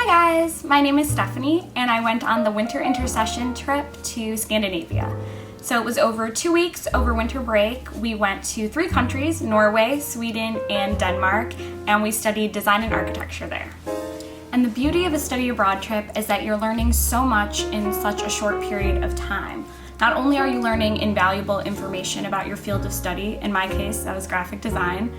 Hi guys, my name is Stephanie and I went on the winter intercession trip to Scandinavia. So it was over 2 weeks over winter break. We went to 3 countries, Norway, Sweden, and Denmark, and we studied design and architecture there. And the beauty of a study abroad trip is that you're learning so much in such a short period of time. Not only are you learning invaluable information about your field of study, in my case that was graphic design,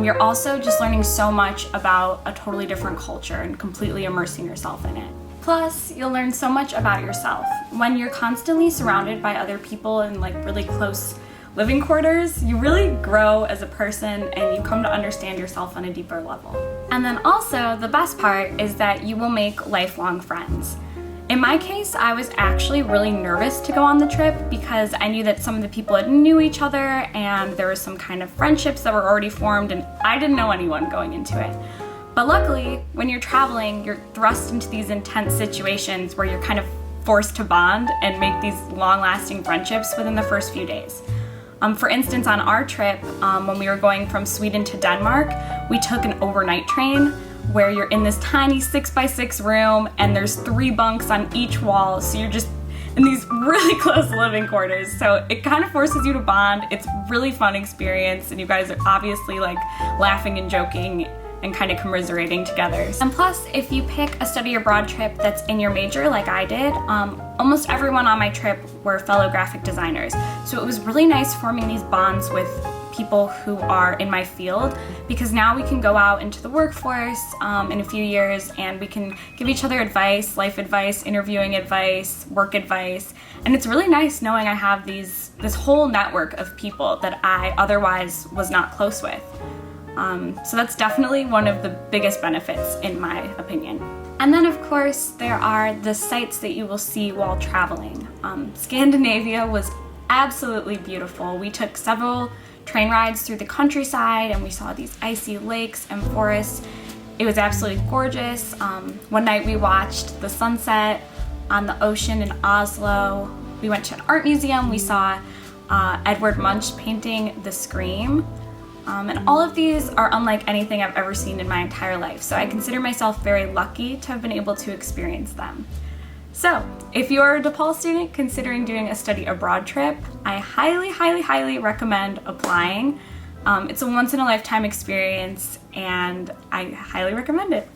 you're also just learning so much about a totally different culture and completely immersing yourself in it. Plus, you'll learn so much about yourself. When you're constantly surrounded by other people in really close living quarters, you really grow as a person and you come to understand yourself on a deeper level. And then also, the best part is that you will make lifelong friends. In my case, I was actually really nervous to go on the trip because I knew that some of the people knew each other and there were some kind of friendships that were already formed and I didn't know anyone going into it. But luckily, when you're traveling, you're thrust into these intense situations where you're kind of forced to bond and make these long-lasting friendships within the first few days. For instance, on our trip, when we were going from Sweden to Denmark, we took an overnight train where you're in this tiny 6x6 room and there's 3 bunks on each wall, so you're just in these really close living quarters. So it kind of forces you to bond. It's a really fun experience and you guys are obviously laughing and joking and kind of commiserating together. And plus, if you pick a study abroad trip that's in your major like I did, almost everyone on my trip were fellow graphic designers. So it was really nice forming these bonds with people who are in my field, because now we can go out into the workforce in a few years and we can give each other advice, life advice, interviewing advice, work advice, and it's really nice knowing I have this whole network of people that I otherwise was not close with. So that's definitely one of the biggest benefits in my opinion. And then of course there are the sights that you will see while traveling. Scandinavia was absolutely beautiful. We took several train rides through the countryside and we saw these icy lakes and forests. It was absolutely gorgeous. One night we watched the sunset on the ocean in Oslo. We went to an art museum. We saw Edvard Munch painting The Scream. And all of these are unlike anything I've ever seen in my entire life. So I consider myself very lucky to have been able to experience them. So, if you're a DePaul student considering doing a study abroad trip, I highly recommend applying. It's a once-in-a-lifetime experience and I highly recommend it.